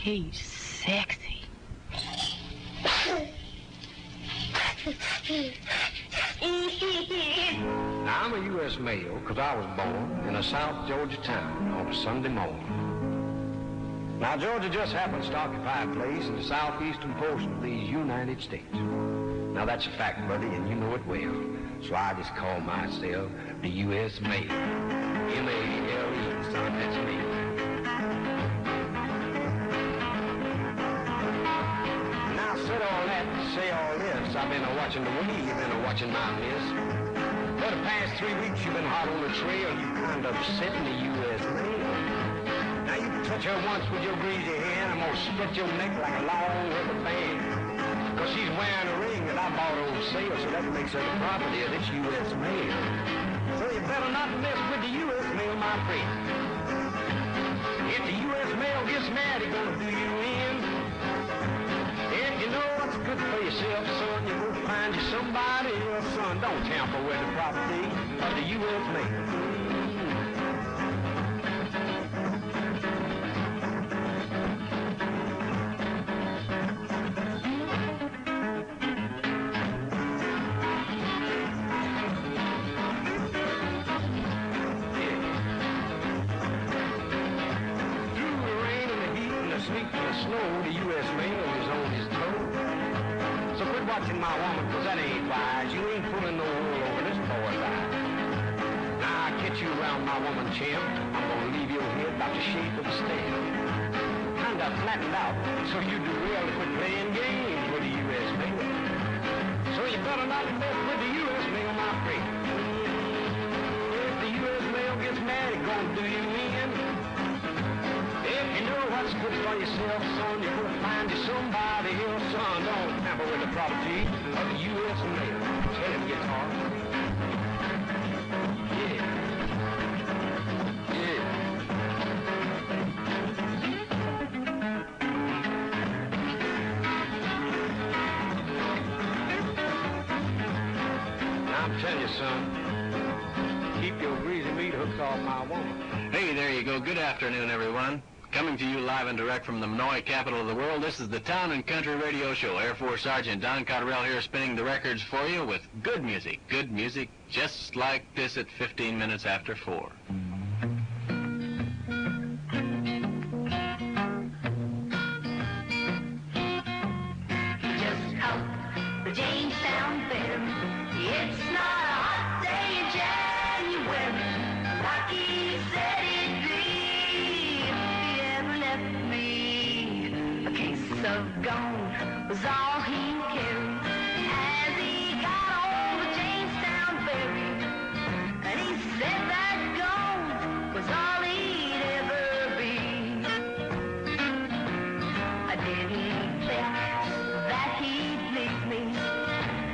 He's sexy. Now, I'm a U.S. male because I was born in a South Georgia town on a Sunday morning. Now, Georgia just happens to occupy a place in the southeastern portion of these United States. Now, that's a fact, buddy, and you know it well. So I just call myself the U.S. male. M-A-L-E, son, that's me. Now, said all that to say all this. I've been watching the way you've been watching my miss. For the past 3 weeks, you've been hot on the trail. You kind of upsetting the U.S. male. Now, you can touch her once with your greasy hand. I'm gonna split your neck like a long rubber band. Cause she's wearing a ring that I bought on sale, so that makes her the property of this U.S. male. So you better not mess with the U.S. male, my friend. If the U.S. male gets mad, he's gonna do you in. If you know what's good for yourself, son, you go find you somebody else, son. Don't tamper with the property of the U.S. male. Watching my woman, cause that ain't wise. You ain't pulling no wool over this boy's eyes. Now I catch you around my woman, champ. I'm gonna leave your head about the shape of a stamp. Kinda flattened out, so you do well to quit playing games with the U.S. mail. So you better not mess with the U.S. mail, my friend. If the U.S. mail gets mad, it's gonna do you in. If you know what's good for yourself, son, you go find you somebody else, son. Don't tamper with the property of the U.S. mail. Tell him, guitar. Yeah. Yeah. Now I'm telling you, son, keep your greasy meat hooked off my woman. Hey, there you go. Good afternoon, everyone. Coming to you live and direct from the Minoy capital of the world, this is the Town and Country Radio Show. Air Force Sergeant Don Cotterell here spinning the records for you with good music just like this at 15 minutes after 4. Just out the Jamestown Fair. It's not a hot day in January, like he said it'd be. A case of gold was all he carried as he got on the Jamestown ferry. And he said that gold was all he'd ever be. I didn't think that he'd leave me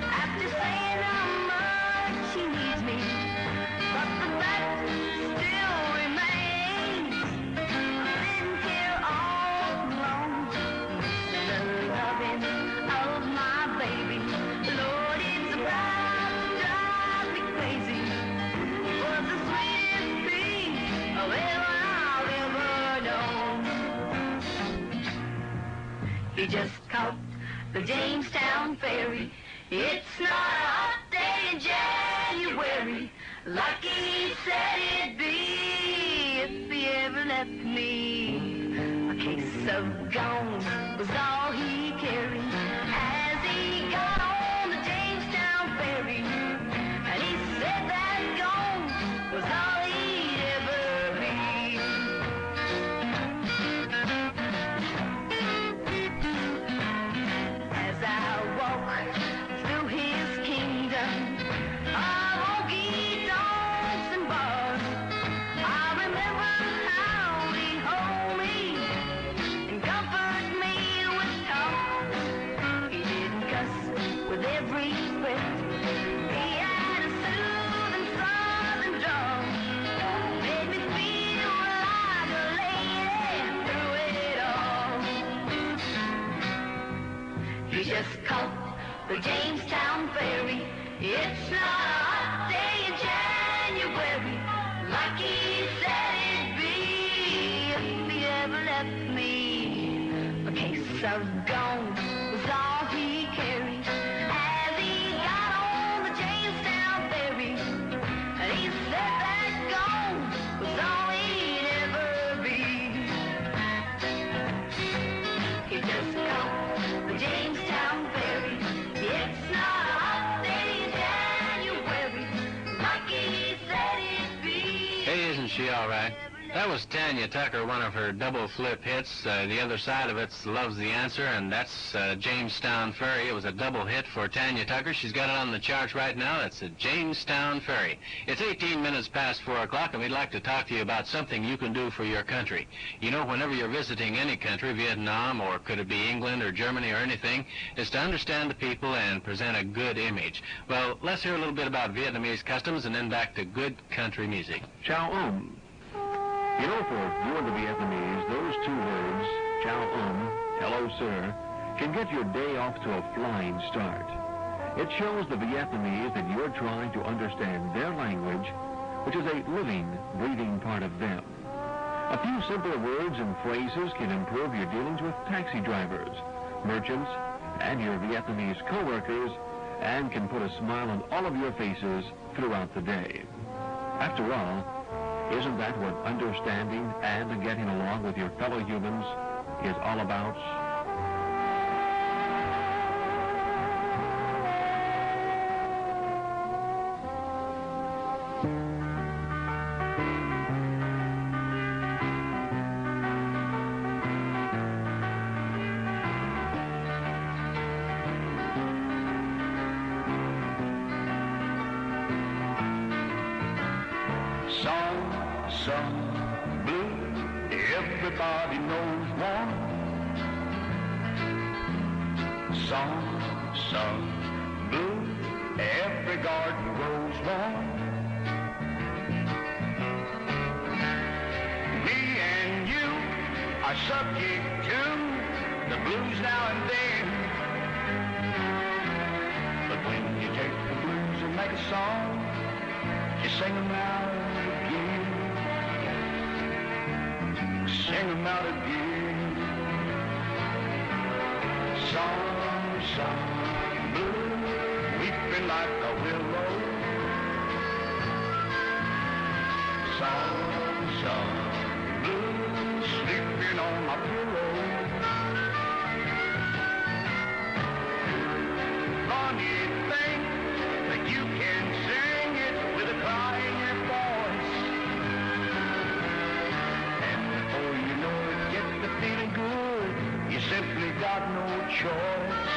after saying how much he needs me. But the fact still remains, I didn't care all along. The loving of my baby, Lord, it's about to drive me crazy. It was the sweetest thing I've ever known. He just caught the Jamestown ferry. It's not a hot day in January, like he said it'd be. If he ever left me, a case of gold was all he carried as he got on the Jamestown ferry. And he said that gold was all he'd ever be. As I walk through his kingdom, just caught the Jamestown ferry. It's not a hot day in January, like he said it'd be. If he ever left me, A case of gone was all he carried as he got on the Jamestown ferry. And he said that gone was all he'd ever be. He just caught the Jamestown ferry. It's not a hot day in January, like he said it'd be. Hey, isn't she all right? That was Tanya Tucker, one of her double flip hits. The other side of it's Loves the Answer, and that's Jamestown Ferry. It was a double hit for Tanya Tucker. She's got it on the charts right now. That's a Jamestown Ferry. It's 18 minutes past 4 o'clock, and we'd like to talk to you about something you can do for your country. You know, whenever you're visiting any country, Vietnam, or could it be England or Germany or anything, is to understand the people and present a good image. Well, let's hear a little bit about Vietnamese customs and then back to good country music. Chào ôm. You know, for you and the Vietnamese, those two words, chào hello sir, can get your day off to a flying start. It shows the Vietnamese that you're trying to understand their language, which is a living, breathing part of them. A few simple words and phrases can improve your dealings with taxi drivers, merchants, and your Vietnamese co-workers, and can put a smile on all of your faces throughout the day. After all, isn't that what understanding and getting along with your fellow humans is all about? Some blue, everybody knows one. Some blue, every garden grows one. Me and you are subject to the blues now and then. But when you take the blues and make a song, you sing them out again. Sing them out again. Some blue, weeping like a willow. Some blue, sleeping on my pillow. Funny thing that you can sing it with a cry in your voice. And before you know it, get the feeling good. You simply got no choice.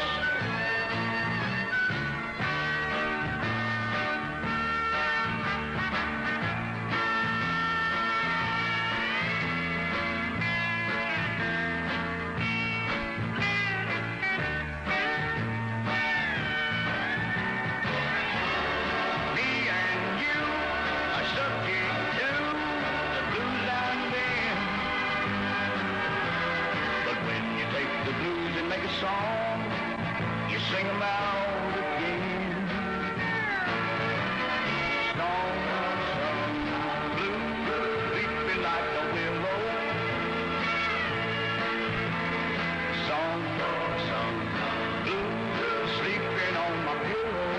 You sing them out again. Some blue, weeping like a willow. Some blue, sleeping on my pillow.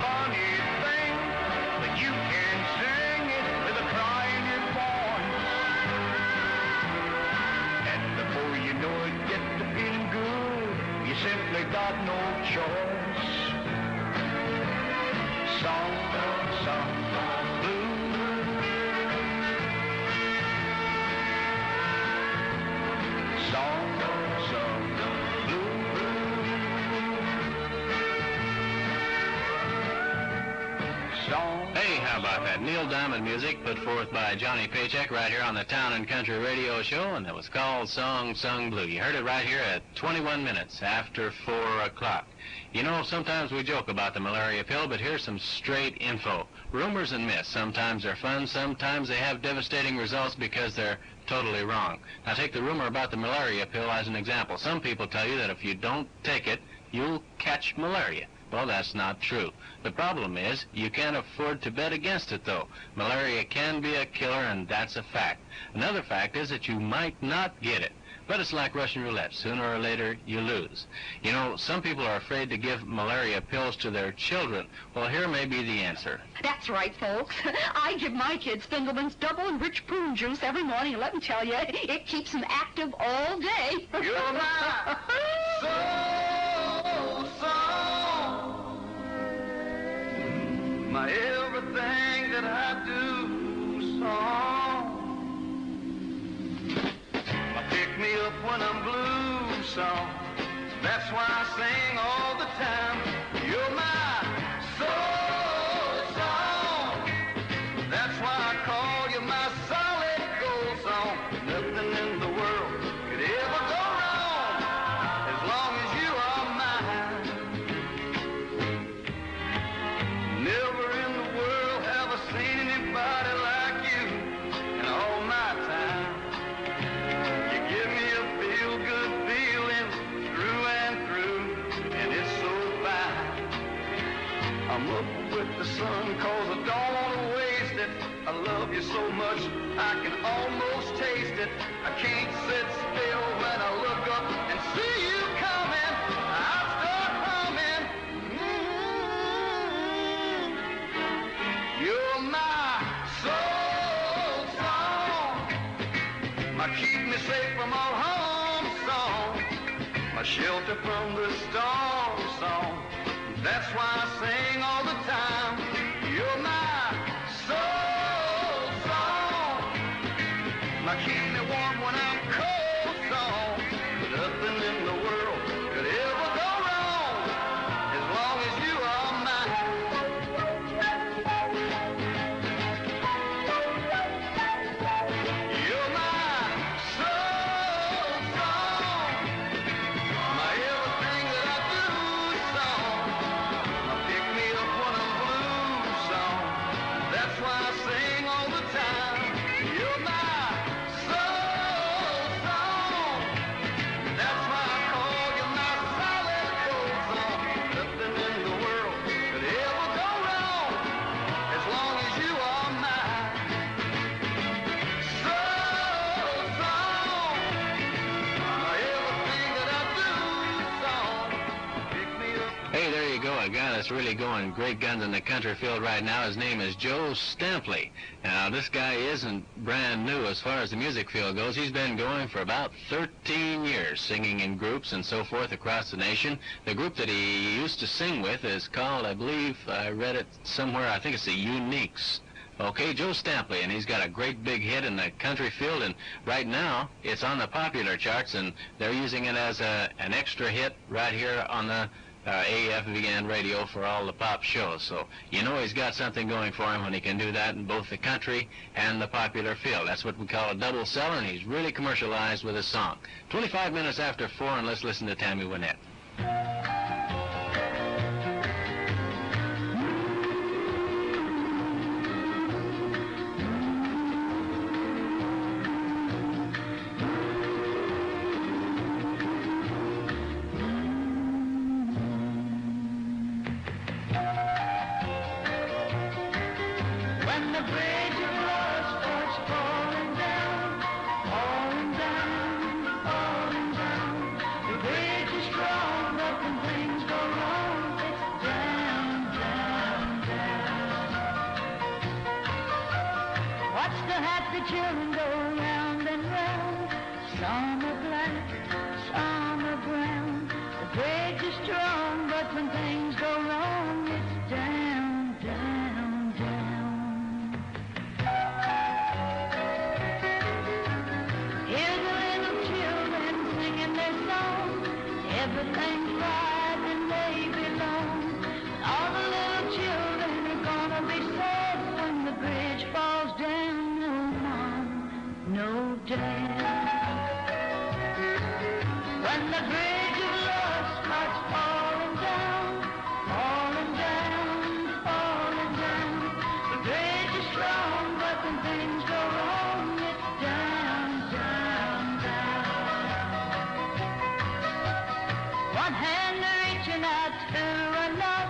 Funny thing, but you can sing it with a cry in your voice. And before you know it, get to feeling good. You simply got no choice. Some blue. Some blue. Hey, how about that? Neil Diamond music put forth by Johnny Paycheck right here on the Town and Country Radio Show, and it was called Song Sung Blue. You heard it right here at 21 minutes after 4 o'clock. You know, sometimes we joke about the malaria pill, but here's some straight info. Rumors and myths. Sometimes they're fun, sometimes they have devastating results because they're totally wrong. Now take the rumor about the malaria pill as an example. Some people tell you that if you don't take it, you'll catch malaria. Well, that's not true. The problem is you can't afford to bet against it, though. Malaria can be a killer, and that's a fact. Another fact is that you might not get it. But it's like Russian roulette. Sooner or later, you lose. You know, some people are afraid to give malaria pills to their children. Well, here may be the answer. That's right, folks. I give my kids Fingerman's double and rich prune juice every morning, and let me tell you, it keeps them active all day. You're my soul song, my everything that I do song, my pick me up when I'm blue song. That's why I sing all the time. You're my soul song. That's why I call you my solid gold song. Nothing in the world could ever go wrong as long as you are mine. Never in the world have I seen anybody like you in all my time. You give me a feel-good feeling through and through, and it's so fine. I'm up with the sun 'cause I don't want to waste it. I love you so much I can almost taste it. I can't sit still when I look up and see you coming. I start humming. You're my soul song, my keep me safe from all harm song, my shelter from the storm song. That's why I sing all the time. You're my soul song, my keep me warm when I'm cold song. Nothing in the world could ever go wrong as long as you are mine. You're my soul song, my everything that I do song, my pick me up when I'm blue song. That's why I sing all the time. You're my soul song. That's why I call you my solid gold song. Nothing in the world could ever go wrong as long as you are mine. Soul song, my everything that I do song. Pick me up. Hey, there you go, a guy that's really going great guns in the country field right now. His name is Joe Stampley. Now, this guy isn't brand new as far as the music field goes. He's been going for about 13 years, singing in groups and so forth across the nation. The group that he used to sing with is called, I believe, I read it somewhere, I think it's the Uniques. Okay, Joe Stampley, and he's got a great big hit in the country field, and right now it's on the popular charts, and they're using it as an extra hit right here on the AFVN radio for all the pop shows. So you know he's got something going for him when he can do that in both the country and the popular field. That's what we call a double seller, and he's really commercialized with his song. 25 minutes after 4, and let's listen to Tammy Wynette. When the bridge of love starts falling down, falling down, falling down. The bridge is strong, but when things go wrong, it's down, down, down. Watch the happy children go round and round. Some are black, some are brown. The bridge is strong, but when things go wrong, it's down, down, down. Hear the little children singing their song. Everything's right and they belong. All the little children are gonna be sad when the bridge falls down. No mom, no dad. When the bridge of love starts falling down, falling down, falling down. The bridge is strong, but when things go wrong, it's down, down, down. One hand reaching out to another.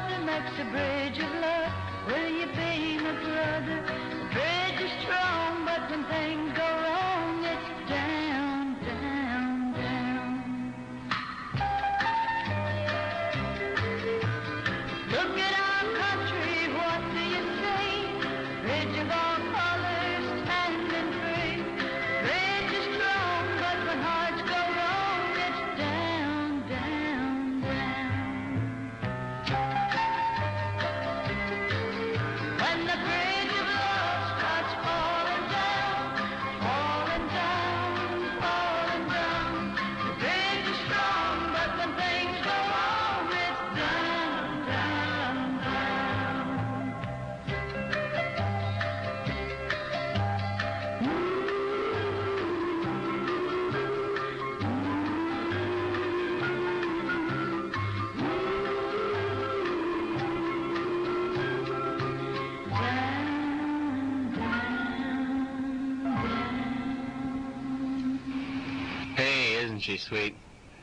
isn't she sweet?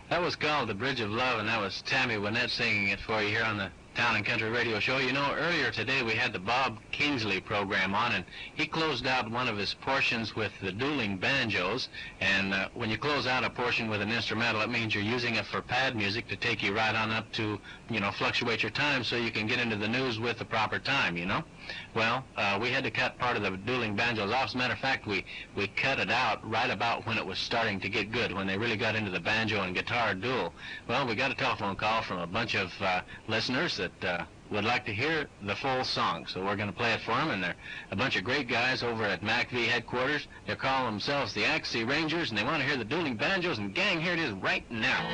That was called The Bridge of Love, and that was Tammy Wynette singing it for you here on the Town and Country Radio Show. You know, earlier today we had the Bob Kingsley program on, and he closed out one of his portions with the dueling banjos. And when you close out a portion with an instrumental, it means you're using it for pad music to take you right on up to, you know, fluctuate your time so you can get into the news with the proper time, you know. Well, we had to cut part of the dueling banjos off. As a matter of fact, we cut it out right about when it was starting to get good, when they really got into the banjo and guitar duel. Well, we got a telephone call from a bunch of listeners that would like to hear the full song, so we're going to play it for them. And they're a bunch of great guys over at MACV headquarters. They're calling themselves the Axie Rangers, and they want to hear the dueling banjos. And gang, here it is right now.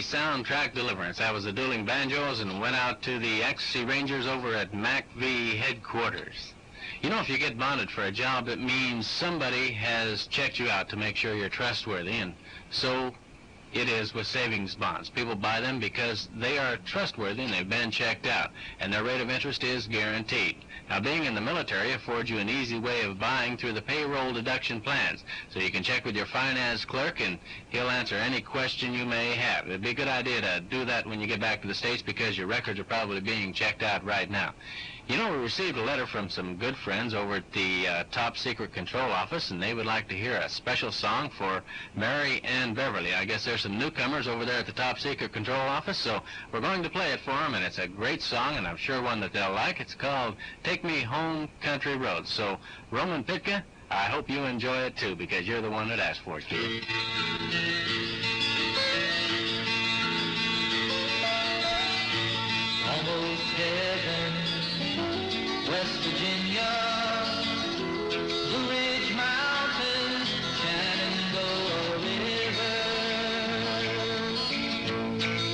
Soundtrack Deliverance. That was the Dueling Banjos, and went out to the Axie Rangers over at MACV headquarters. You know, if you get bonded for a job, it means somebody has checked you out to make sure you're trustworthy, and so it is with savings bonds. People buy them because they are trustworthy and they've been checked out, and their rate of interest is guaranteed. Now, being in the military affords you an easy way of buying through the payroll deduction plans, so you can check with your finance clerk and he'll answer any question you may have. It'd be a good idea to do that when you get back to the States, because your records are probably being checked out right now. You know, we received a letter from some good friends over at the Top Secret Control Office, and they would like to hear a special song for Mary and Beverly. I guess there's some newcomers over there at the Top Secret Control Office, so we're going to play it for them, and it's a great song, and I'm sure one that they'll like. It's called Take Me Home Country Roads. So, Roman Pitka, I hope you enjoy it too, because you're the one that asked for it, kid. heaven, West Virginia, Blue Ridge Mountains, Shenandoah River.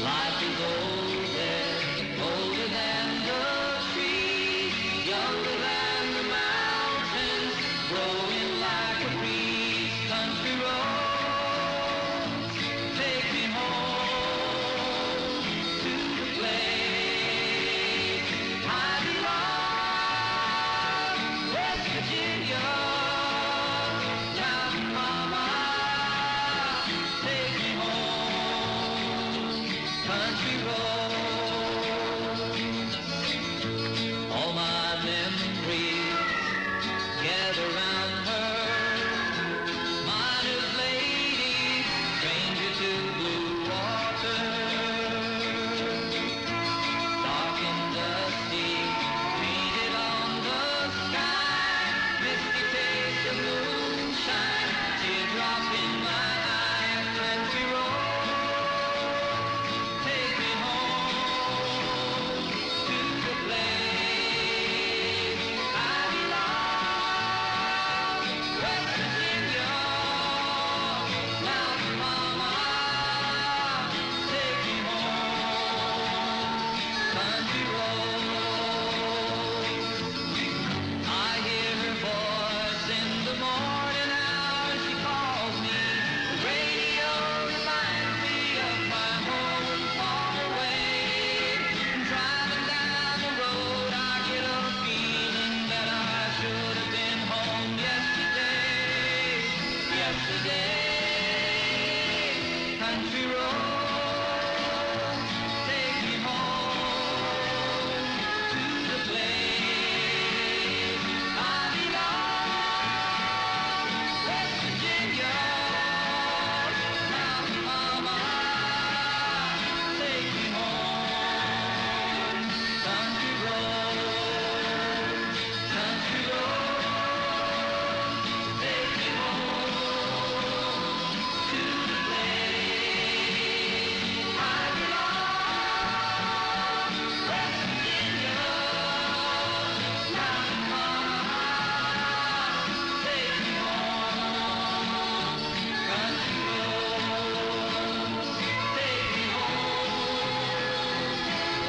Life is old there, older than the trees, younger than the mountains, growing like a breeze. Country roads, take me home to the place I belong. West Virginia, Mountain Mama, take me home. Country roads, all my memories gather round her. Miner's lady, stranger to blue water. Dark and dusty, painted on the sky. Misty taste of moonshine, teardrop in my eye. Country road, take me home to the place I belong. West Virginia, Mountain Mama, take me home. Country roads, I hear her voice in the morning hour. She calls me. The radio reminds me of my home far away. And driving down the road, I get a feeling that I should have been home yesterday. Country roads, take me home to the place I belong. West Virginia, Mountain Mama, take me home. Country roads, take me home to the place I belong. West Virginia, Mountain Mama, take me home. Country roads, take me home.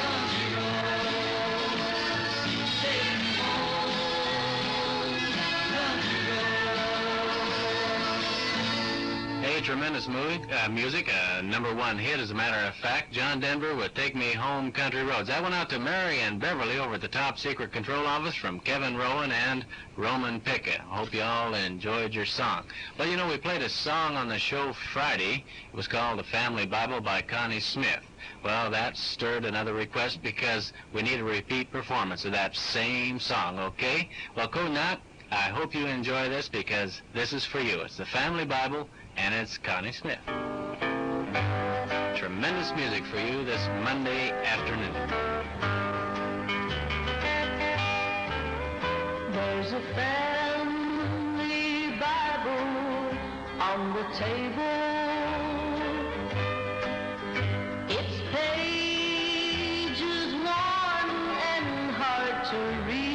Country roads, take me home. Country roads. Hey, tremendous music. #1 hit, as a matter of fact. John Denver with Take Me Home, Country Roads. That went out to Mary and Beverly over at the Top Secret Control Office from Kevin Rowan and Roman Pickett. Hope you all enjoyed your song. Well, you know, we played a song on the show Friday. It was called The Family Bible by Connie Smith. Well, that stirred another request because we need a repeat performance of that same song, okay? Well, Cognat, I hope you enjoy this because this is for you. It's The Family Bible, and it's Connie Smith. Tremendous music for you this Monday afternoon. There's a family Bible on the table. Its pages worn and hard to read,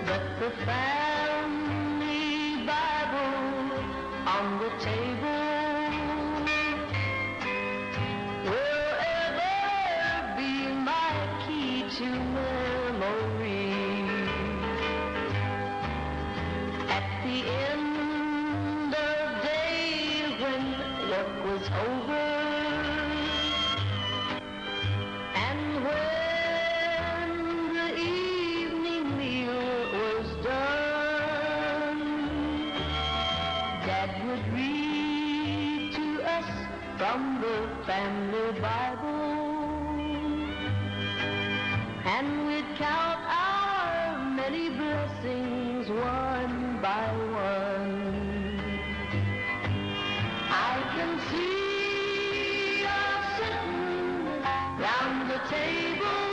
but the family Bible on the table will ever be my key to memory. At the end of day when work was over, and when the evening meal was done, Dad would read to us from the family Bible, and we'd count our many blessings one by one. I can see us sitting round the table,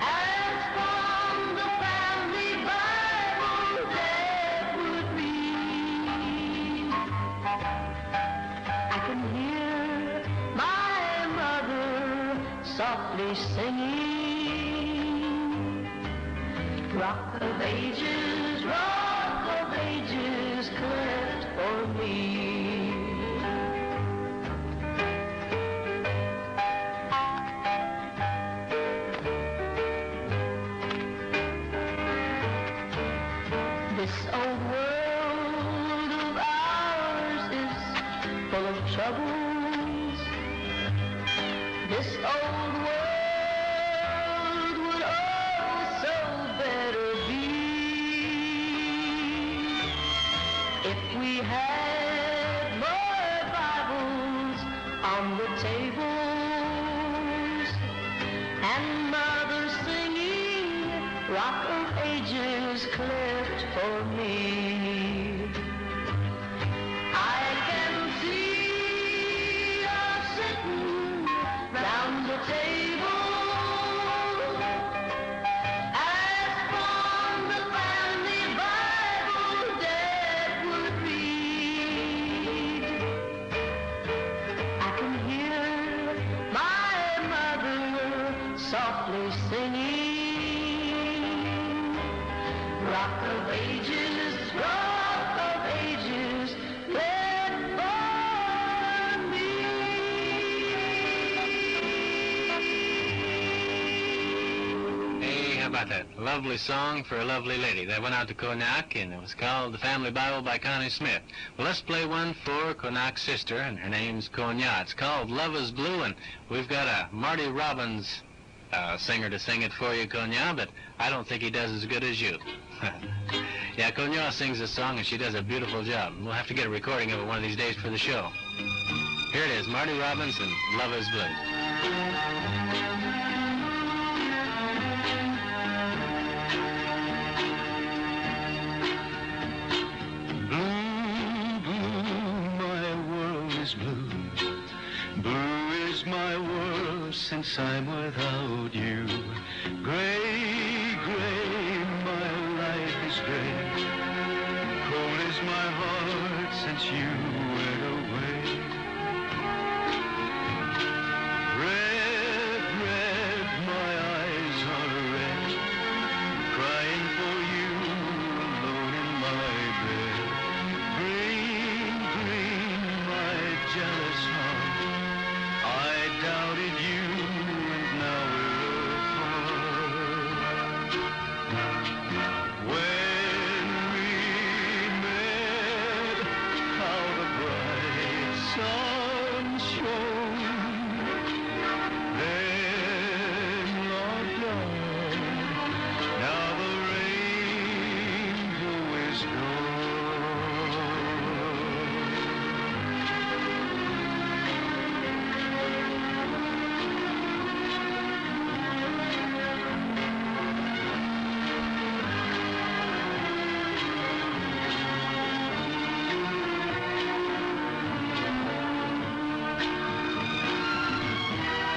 as from the family Bible Dad would read. I can hear my softly singing. Rock of ages, cleft for me. This old world of ours is full of troubles. This old world would also better be if we had more Bibles on the tables and mothers singing Rock of Ages cleft for me. I can see us sitting round the table as from the family Bible Dad would read. I can hear my mother softly singing. Rock of ages, let for me. Hey, how about that? Lovely song for a lovely lady. That went out to Cognac, and it was called The Family Bible by Connie Smith. Well, let's play one for Cognac's sister, and her name's Cognac. It's called Love is Blue, and we've got a Marty Robbins singer to sing it for you, Cognac, but I don't think he does as good as you. Yeah, Cognac sings this song, and she does a beautiful job. We'll have to get a recording of it one of these days for the show. Here it is, Marty Robbins and Love is Blue. Blue, blue, my world is blue. Blue is my world since I'm without you. Gray, gray, my life is gray. Cold is my heart since you went away. Red, red, my eyes are red, crying for you alone in my bed. Green, green, my jealous heart, I doubted you and now we're apart. When we met, how the bright sun shone. Then, Lord God, now the rainbow is gone.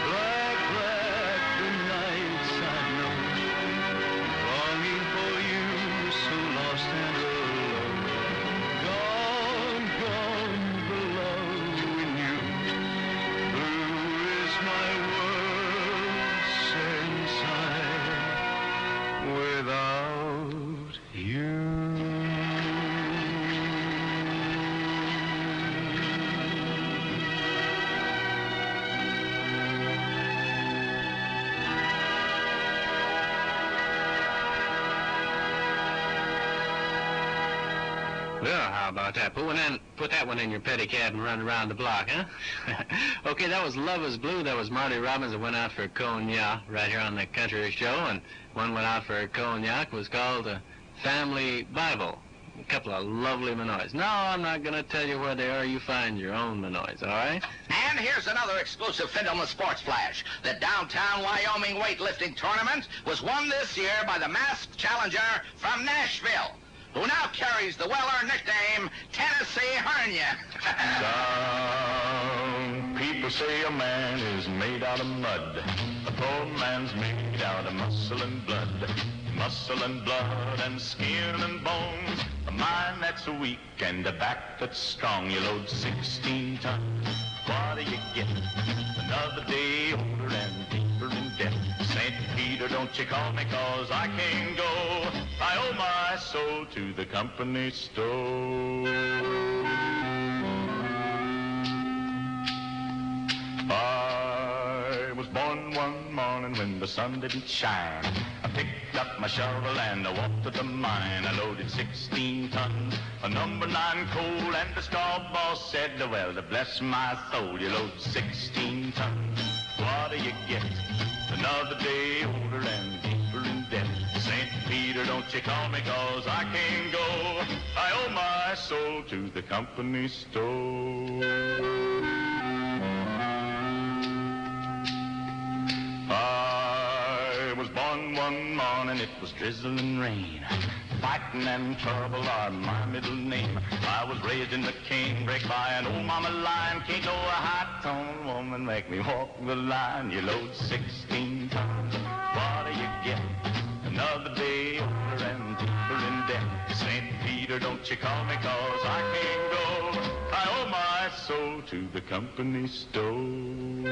Black, black, the nights I know, longing for you, so lost and alone. Gone, gone, the love we knew. Blue is my world since I'm without you. Well, how about that? Put that one in your pedicab and run around the block, huh? Okay, that was Love is Blue. That was Marty Robbins. It went out for Cognac right here on the Country Show, and one went out for Cognac. Was called Family Bible. A couple of lovely Minoys. No, I'm not going to tell you where they are. You find your own Minoys, all right? And here's another exclusive Findleman Sports Flash. The Downtown Wyoming Weightlifting Tournament was won this year by the masked challenger from Nashville, who now carries the well-earned nickname Tennessee Hernia. Some people say a man is made out of mud. A poor man's made out of muscle and blood. Muscle and blood and skin and bones. A mind that's weak and a back that's strong. You load 16 tons. What do you get? Another day older and deeper deeper in debt. St. Peter, don't you call me, 'cause I can't go. I owe my soul to the company store. I was born one morning when the sun didn't shine. I picked up my shovel and I walked to the mine. I loaded 16 tons of number 9 coal, and the straw boss said, well, to bless my soul, you load 16 tons. What do you get? Another day older and deeper in debt. St. Peter, don't you call me, 'cause I can't go. I owe my soul to the company store. I was born one morning, it was drizzling rain. Fighting and trouble are my middle name. I was raised in the canebrake by an old mama lion. Can't no high-toned woman make me walk the line. You load 16 tons, what do you get? Another day older and deeper in debt. St. Peter, don't you call me, 'cause I can't go. I owe my soul to the company store.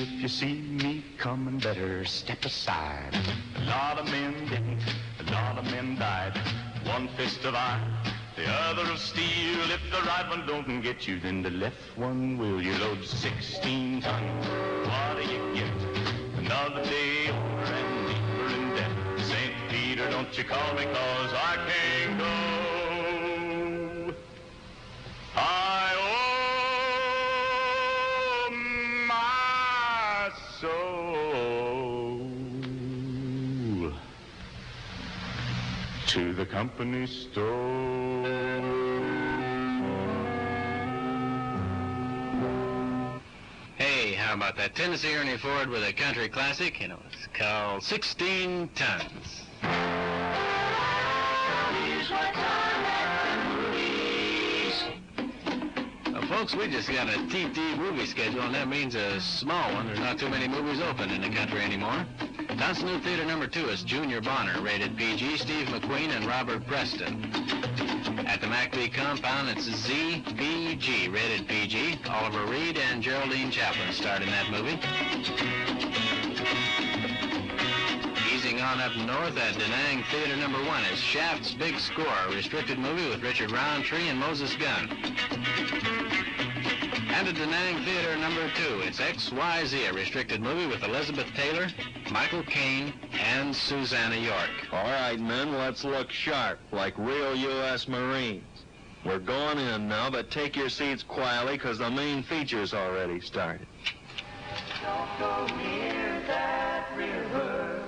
If you see me coming, better step aside. A lot of men didn't, a lot of men died. One fist of iron, the other of steel. If the right one don't get you, then the left one will. You load 16 tons, what do you get? Another day older and deeper in debt. St. Peter, don't you call me, 'cause I can't go. I owe my soul to the company store. Hey, how about that Tennessee Ernie Ford with a country classic? You know, it's called 16 Tons. Well, folks, we just got a TT movie schedule, and that means a small one. There's not too many movies open in the country anymore. Dunstanoo Theater number 2 is Junior Bonner, rated PG, Steve McQueen, and Robert Preston. At the MacV compound, it's ZBG, rated PG. Oliver Reed and Geraldine Chaplin starred in that movie. Easing on up north at Da Nang Theater number 1 is Shaft's Big Score, a restricted movie with Richard Roundtree and Moses Gunn. And at Da Nang Theater number 2, it's XYZ, a restricted movie with Elizabeth Taylor, Michael Caine, and Susanna York. All right, men, let's look sharp, like real U.S. Marines. We're going in now, but take your seats quietly, because the main feature's already started. Don't go near that river.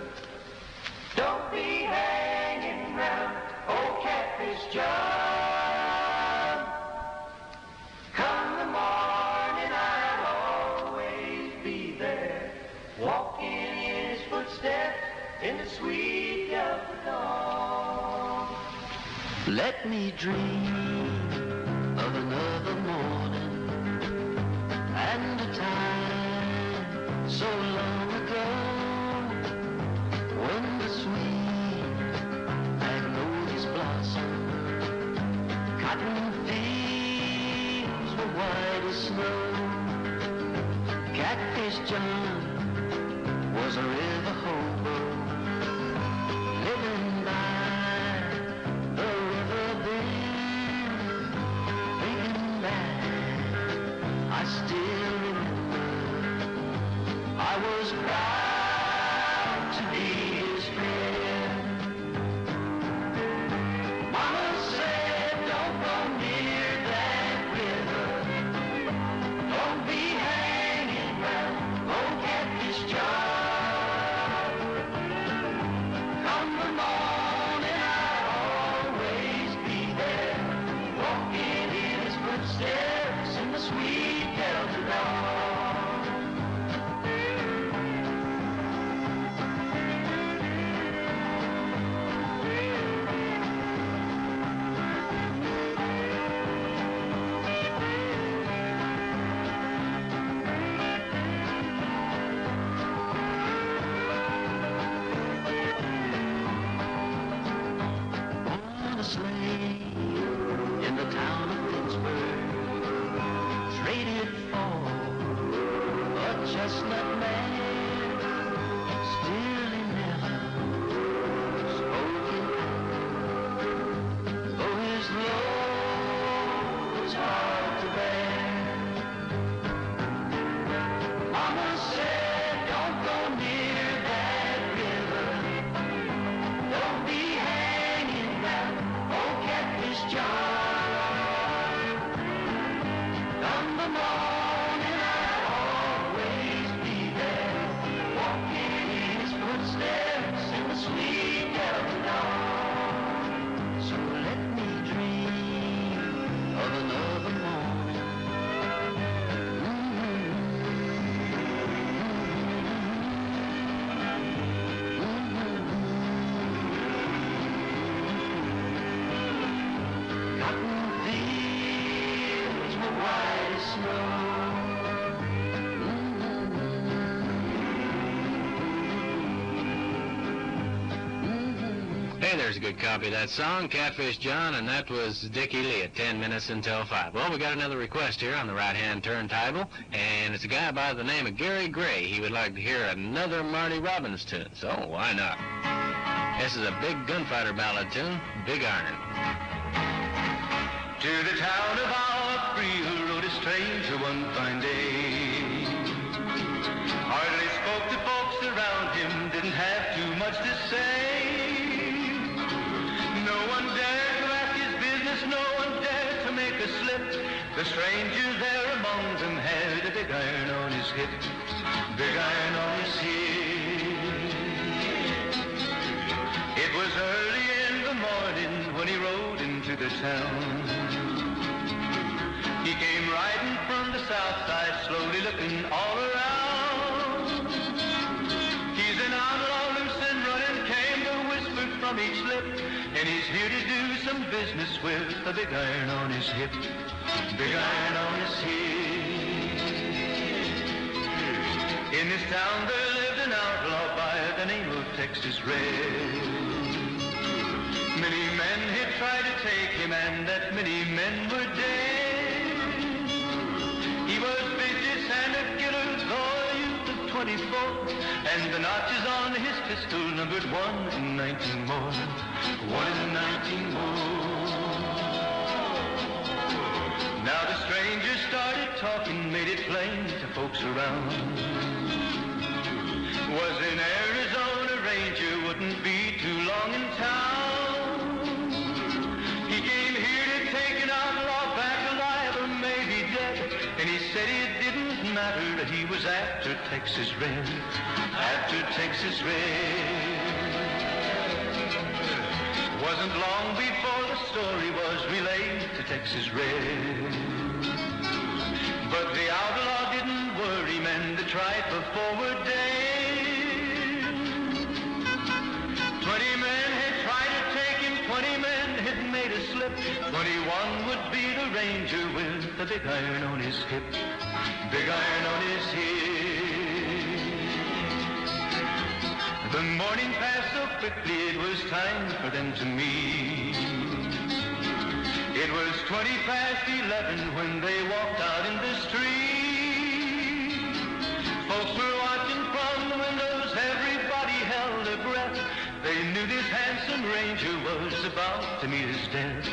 Don't be hanging round old Catfish John. Come the morning, I'll always be there, walking in his footsteps in the sweet of the dawn. Let me dream of another morning and a time so long ago when the sweet magnolias blossom, cotton fields were white as snow. Catfish John was a river hobo, living by the river bend, thinking back, I still remember I was proud to be his friend. Mama said, don't go near that river. Don't be hanging round old Catfish John. Come the morning, I'll always be there, walking in his footsteps in the sweet Delta dawn. Hey, there's a good copy of that song, Catfish John, and that was Dickie Lee at 10 minutes until 5. Well, we got another request here on the right-hand turntable, and it's a guy by the name of Gary Gray. He would like to hear another Marty Robbins tune, so why not? This is a big gunfighter ballad tune, Big Iron. To the town of our Free rode a stranger one fine day. Hardly spoke to folks around him, didn't have too much to say. No one dared to ask his business, no one dared to make a slip. The stranger there among them had a big iron on his hip, big iron on his hip. It was early in the morning when he rode into the town. He came riding from the south side, slowly looking all around. He's an outlaw, loose and running, came the whisper from each lip, and he's here to do some business with a big iron on his hip, big iron on his hip. In this town there lived an outlaw by the name of Texas Red. Many men had tried to take him, and that many men were dead. He was vicious and a killer, though a youth of 24, and the notches on his pistol numbered 1 in 19 more, 1 in 19 more. Now the stranger started talking, made it plain to folks around. Was an Arizona Ranger, wouldn't be too long in town. He came here to take an outlaw back alive or maybe dead, and he said it didn't matter that he was after Texas Red, after Texas Red. Wasn't long before the story was relayed to Texas Red. But the outlaw didn't worry men that tried for forward days. 20 men had tried to take him, 20 men had made a slip. 21 would be the Ranger with the big iron on his hip, big iron on his hip. The morning passed so quickly it was time for them to meet. It was 20 past 11 when they walked out in the street. Folks were watching from the windows, everybody held their breath. They knew this handsome Ranger was about to meet his death,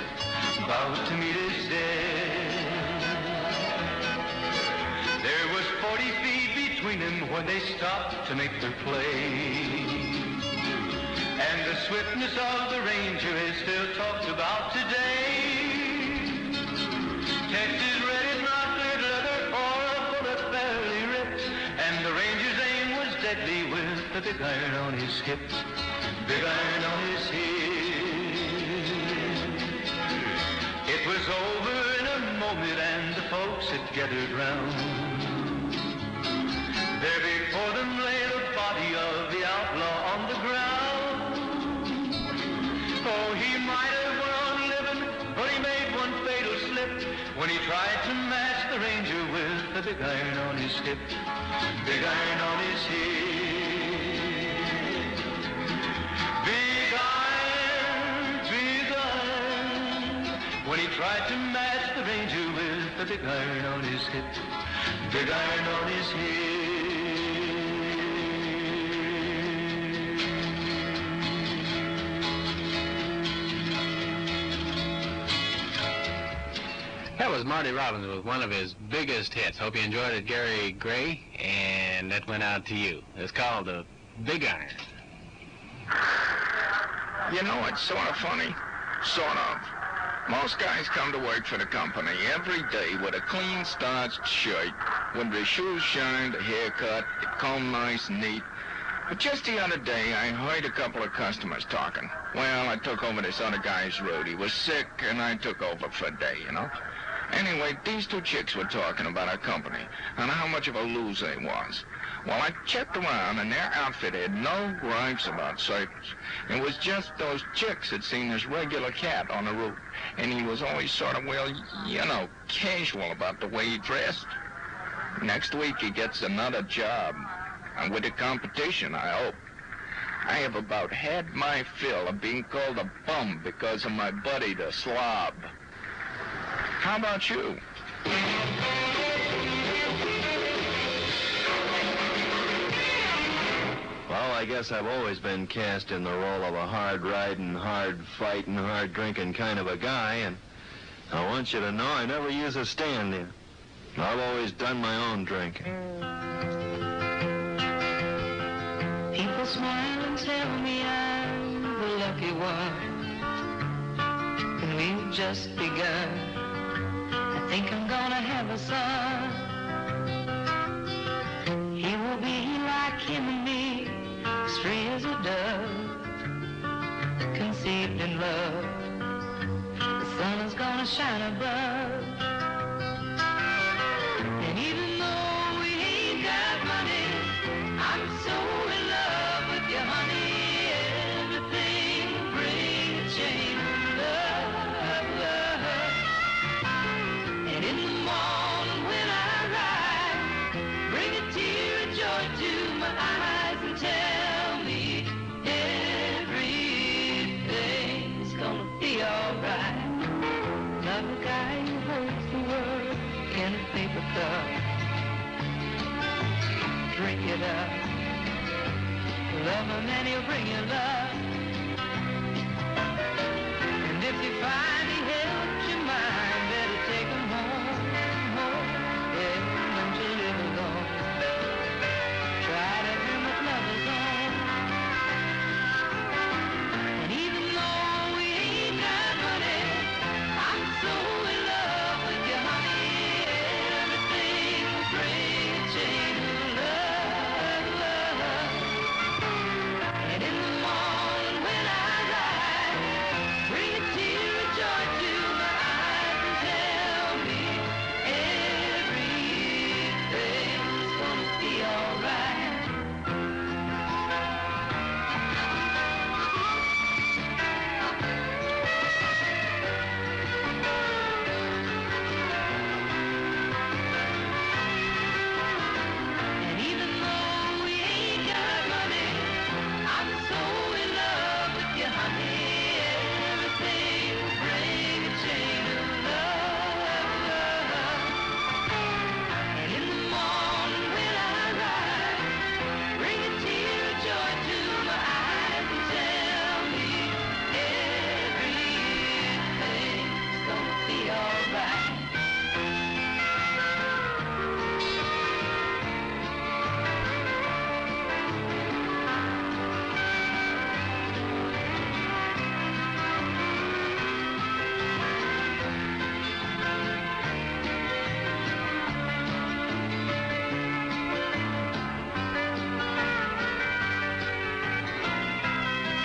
about to meet his death. There was 40 feet between them when they stopped to make their play. And the swiftness of the Ranger is still talked about today. Texas Red is not good leather or a bullet barely ripped, and the Ranger's aim was deadly with the big iron on his hip, big iron on his hip. It was over in a moment and the folks had gathered round. There before them lay the body of the outlaw on the ground. Oh, he might have went on living, but he made one fatal slip when he tried to match the Ranger with the big iron on his hip, big iron on his hip. Big iron, when he tried to match the Ranger with the big iron on his hip, big iron on his hip. That was Marty Robbins with one of his biggest hits. Hope you enjoyed it, Gary Gray, and that went out to you. It's called the Big Iron. You know, it's sort of funny. Sort of. Most guys come to work for the company every day with a clean starched shirt, with their shoes shined, a haircut, comb nice and neat. But just the other day, I heard a couple of customers talking. Well, I took over this other guy's route. He was sick, and I took over for a day, you know. Anyway, these two chicks were talking about our company and how much of a loser they was. Well, I checked around, and their outfit had no gripes about circus. It was just those chicks had seen this regular cat on the route, and he was always sort of, well, you know, casual about the way he dressed. Next week, he gets another job, and with the competition, I hope. I have about had my fill of being called a bum because of my buddy, the slob. How about you? Well, I guess I've always been cast in the role of a hard-riding, hard-fighting, hard-drinking kind of a guy, and I want you to know I never use a stand-in. I've always done my own drinking. People smile and tell me I'm the lucky one, and we've just begun. I think I'm gonna have a son. He will be like him and me, free as a dove, conceived in love. The sun is gonna shine above. And even though we ain't got money, I'm so in love with you, honey. Everything will bring a chain of love. And in the morning when I ride, bring a tear of joy to my eyes and tell me everything's gonna be alright. Love a guy who holds the world in a paper cup. Drink it up. Love him and he'll bring you love. And if you find he helps your mind, better take him home, home. Yeah, don't you live alone. Try to him with lovers on. And even though we ain't got money, I'm so in love with you, honey. Everything will bring a chain of love. And in the morning when I ride, bring a tear of joy to my eyes and tell me everything's gonna be alright. And even though we ain't got money, I'm so in love with you, honey. Everything will bring a chain of love. And in the morning when I ride, bring a tear of joy to my eyes and tell me everything's gonna be alright.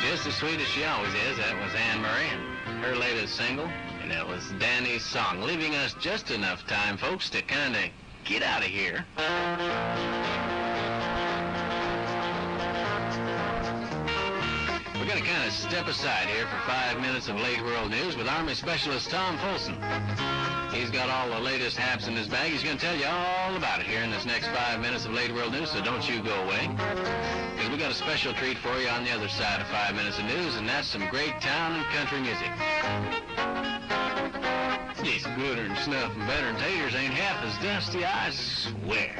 Just as sweet as she always is, that was Anne Murray and her latest single, and that was Danny's song, leaving us just enough time, folks, to kind of get out of here. We're going to kind of step aside here for 5 minutes of late world news with Army Specialist Tom Folsom. He's got all the latest haps in his bag. He's going to tell you all about it here in this next 5 minutes of late world news, so don't you go away. Because we got a special treat for you on the other side of 5 minutes of news, and that's some great town and country music. It's gooder than snuff and better than taters, ain't half as dusty, I swear.